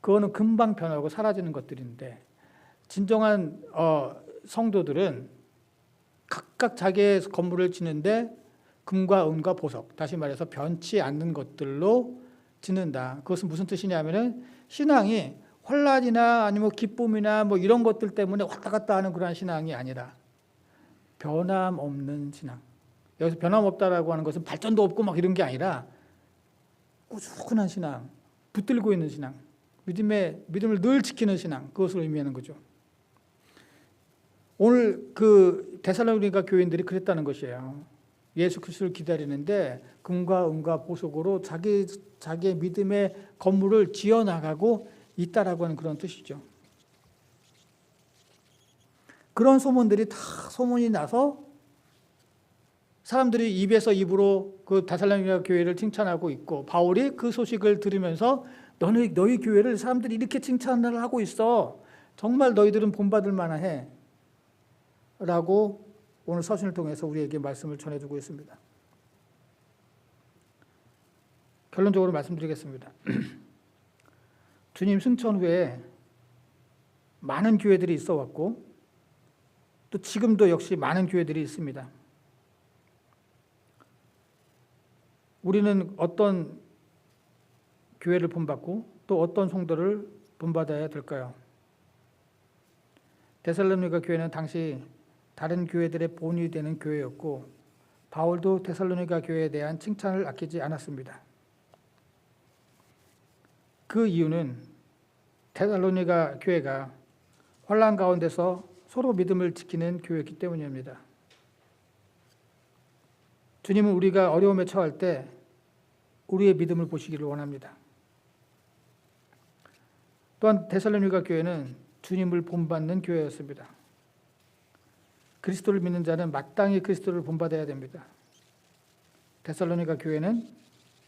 그거는 금방 변하고 사라지는 것들인데 진정한 성도들은 각각 자기의 건물을 짓는데 금과 은과 보석, 다시 말해서 변치 않는 것들로 짓는다. 그것은 무슨 뜻이냐면은 신앙이 혼란이나 아니면 기쁨이나 뭐 이런 것들 때문에 왔다 갔다 하는 그런 신앙이 아니라 변함없는 신앙. 여기서 변함없다라고 하는 것은 발전도 없고 막 이런 게 아니라 꾸준한 신앙, 붙들고 있는 신앙, 믿음을 늘 지키는 신앙, 그것을 의미하는 거죠. 오늘 그 데살로니가 교인들이 그랬다는 것이에요. 예수 그리스도를 기다리는데 금과 은과 보석으로 자기의 믿음의 건물을 지어나가고 있다라고 하는 그런 뜻이죠. 그런 소문들이 다 소문이 나서 사람들이 입에서 입으로 그 데살로니가 교회를 칭찬하고 있고 바울이 그 소식을 들으면서 너희 교회를 사람들이 이렇게 칭찬을 하고 있어. 정말 너희들은 본받을 만해. 라고 오늘 서신을 통해서 우리에게 말씀을 전해주고 있습니다. 결론적으로 말씀드리겠습니다. 주님 승천 후에 많은 교회들이 있어 왔고 또 지금도 역시 많은 교회들이 있습니다. 우리는 어떤 교회를 본받고 또 어떤 성도를 본받아야 될까요? 데살로니가 교회는 당시 다른 교회들의 본이 되는 교회였고 바울도 데살로니가 교회에 대한 칭찬을 아끼지 않았습니다. 그 이유는 데살로니가 교회가 혼란 가운데서 서로 믿음을 지키는 교회이기 때문입니다. 주님은 우리가 어려움에 처할 때 우리의 믿음을 보시기를 원합니다. 또한 데살로니가 교회는 주님을 본받는 교회였습니다. 그리스도를 믿는 자는 마땅히 그리스도를 본받아야 됩니다. 데살로니가 교회는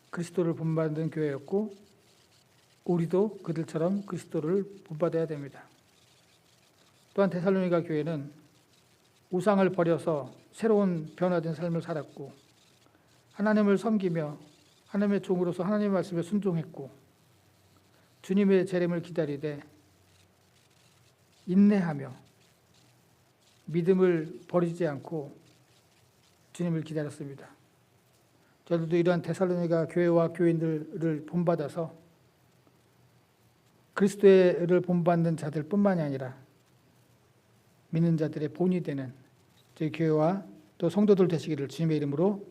그리스도를 본받는 교회였고 우리도 그들처럼 그리스도를 본받아야 됩니다. 또한 데살로니가 교회는 우상을 버려서 새로운 변화된 삶을 살았고 하나님을 섬기며 하나님의 종으로서 하나님의 말씀에 순종했고 주님의 재림을 기다리되 인내하며 믿음을 버리지 않고 주님을 기다렸습니다. 저들도 이러한 데살로니가 교회와 교인들을 본받아서 그리스도를 본받는 자들 뿐만이 아니라 믿는 자들의 본이 되는 저희 교회와 또 성도들 되시기를 주님의 이름으로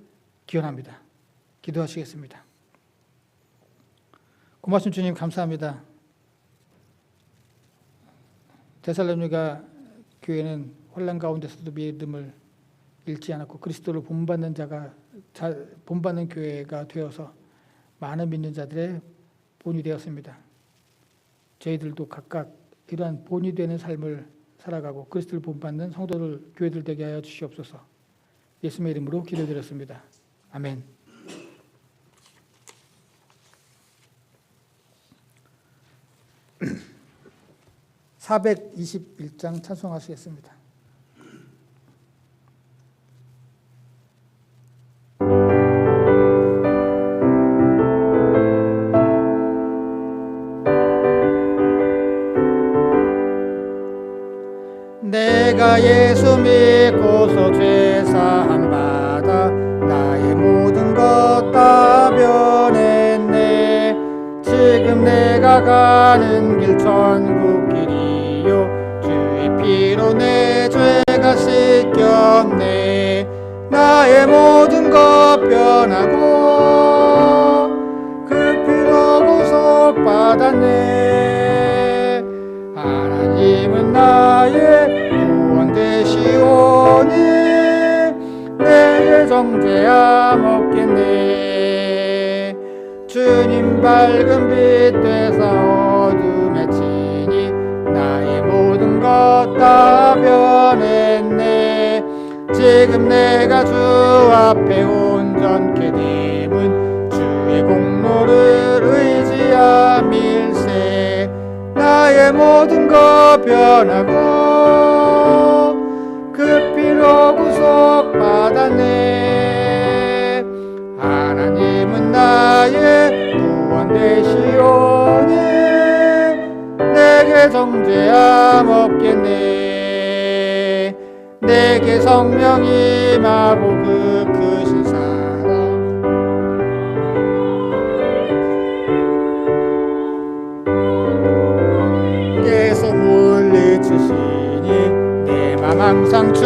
기원합니다. 기도하시겠습니다. 고맙습니다. 주님 감사합니다. 데살로니가 교회는 혼란 가운데서도 믿음을 잃지 않았고 그리스도를 본받는 본받는 교회가 되어서 많은 믿는 자들의 본이 되었습니다. 저희들도 각각 이러한 본이 되는 삶을 살아가고 그리스도를 본받는 성도들, 교회들 되게 하여 주시옵소서. 예수님의 이름으로 기도드렸습니다. 아멘. (421장) 찬송하시겠습니다. 내가 예수 믿고서 죄사함 받아 나의 모든 것 다 변했네. 지금 내가 가는 길 천국 길이요 주의 피로 내 죄가 씻겼네. 나의 모든 것 변하고 그 피로 구속받았네. 하나님은 나의 구원 되시오니 내게 정죄함 없겠네. 주님 밝은 빛 되사 어둠에 치니 나의 모든 지금 내가 주 앞에 온전케 됨은 주의 공로를 의지함일세. 나의 모든 것 변하고 그 피로 구속받았네. 하나님은 나의 구원 되시오니 내게 정죄함 없겠네. 내게 성령 임하고 그 크신 사랑 계속 물리치시니 내 맘 항상 주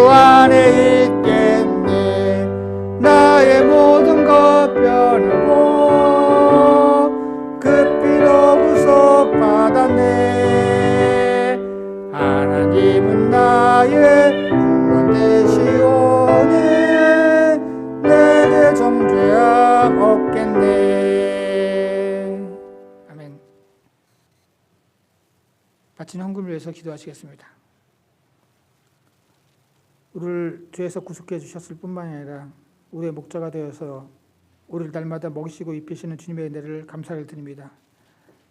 안에 있겠네. 나의 모든 것 변하고 그 피로 구속받았네. 하나님은 나의 구원 되시오니 내게 정죄함 없겠네. 아멘. 바친 헌금을 위해서 기도하시겠습니다. 우리를 죄에서 구속해 주셨을 뿐만 아니라 우리의 목자가 되어서 우리를 날마다 먹이시고 입히시는 주님의 은혜를 감사를 드립니다.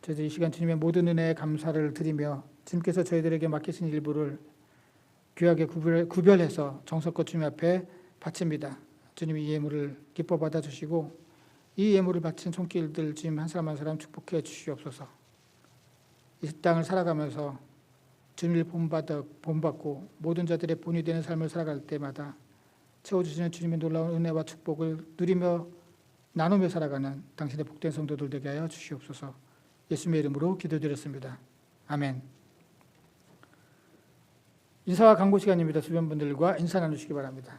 저희들 이 시간 주님의 모든 은혜에 감사를 드리며 주님께서 저희들에게 맡기신 일부를 귀하게 구별해서 정성껏 주님 앞에 바칩니다. 주님이 이 예물을 기뻐 받아주시고 이 예물을 바친 손길들 주님 한 사람 한 사람 축복해 주시옵소서. 이 땅을 살아가면서 주님을 본받고 모든 자들의 본이 되는 삶을 살아갈 때마다 채워주시는 주님의 놀라운 은혜와 축복을 누리며 나누며 살아가는 당신의 복된 성도들 되게 하여 주시옵소서. 예수님의 이름으로 기도드렸습니다. 아멘. 인사와 강구 시간입니다. 주변 분들과 인사 나누시기 바랍니다.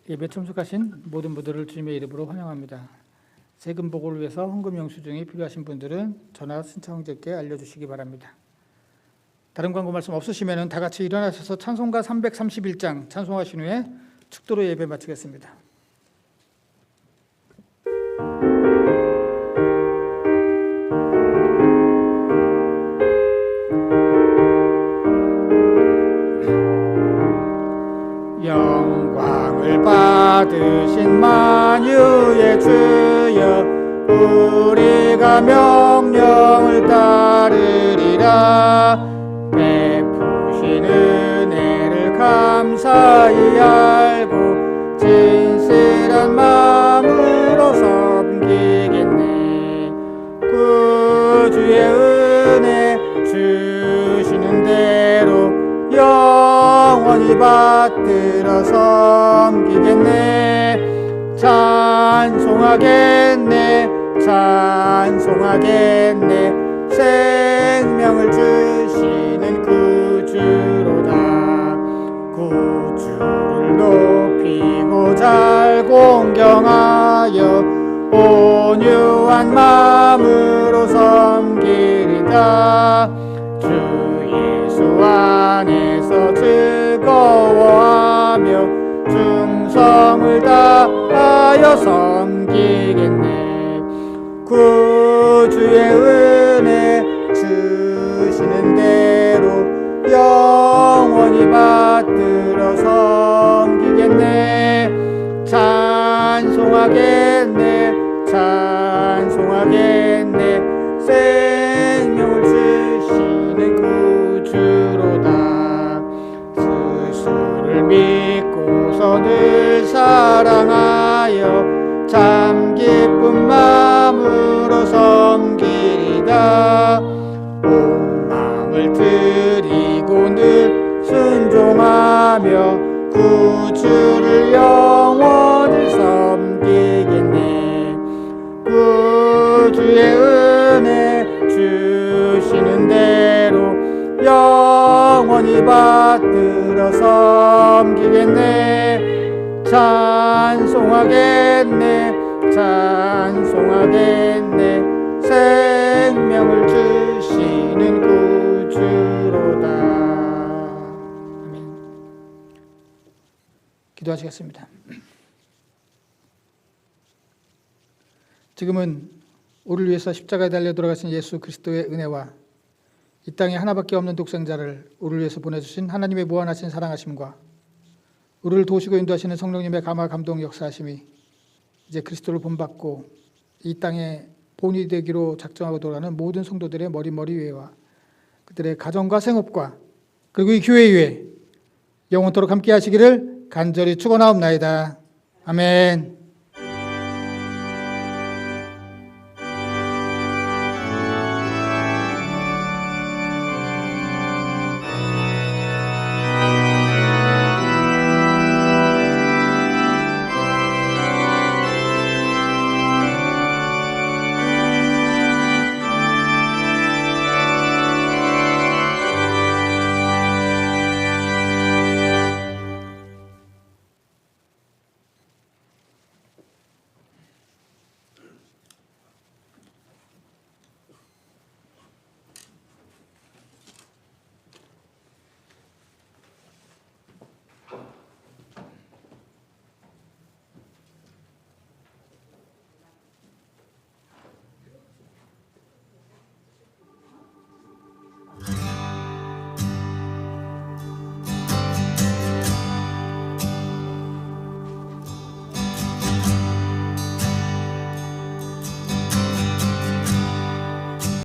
예배 참석하신 모든 분들을 주님의 이름으로 환영합니다. 세금 보고를 위해서 헌금 영수증이 필요하신 분들은 전화 신청자께 알려주시기 바랍니다. 다른 광고 말씀 없으시면 다 같이 일어나셔서 찬송가 331장 찬송하신 후에 축도로 예배 마치겠습니다. 영광을 받으신 만유의 주여 우리가 명령을 따르리라. 베푸신 은혜를 감사히 알고 진실한 마음으로 섬기겠네. 구주의 은혜 주시는 대로 영원히 받들어 섬기겠네. 찬송하겠네 찬송하겠네. 생명을 주시는 구주로다. 구주를 높이고 잘 공경하여 온유한 마음으로 섬기리다. 주 예수 안에서 즐거워하며 충성을 다하여 섬기겠네. 구주의 은혜 주시는 대로 영원히 받들어 섬기겠네. 찬송하겠네 찬송하겠네. 생명을 주시는 구주로다. 스스로를 믿고서 늘 사랑하여 참 기쁜 마음으로 섬기리다. 온 마음을 드리고 늘 순종하며 구주를 영원히 섬기겠네. 구주의 은혜 주시는 대로 영원히 받들어 섬기겠네. 찬송하겠네 찬송하겠네 생명을 주시는 구주로다. 아멘. 기도하시겠습니다. 지금은 우리를 위해서 십자가에 달려 돌아가신 예수 그리스도의 은혜와 이 땅에 하나밖에 없는 독생자를 우리를 위해서 보내주신 하나님의 무한하신 사랑하심과 우리를 도우시고 인도하시는 성령님의 감화 감동 역사하심이 이제 그리스도를 본받고 이 땅에 본이 되기로 작정하고 돌아가는 모든 성도들의 머리 위에와 그들의 가정과 생업과 그리고 이 교회 위에 영원토록 함께 하시기를 간절히 축원하옵나이다. 아멘.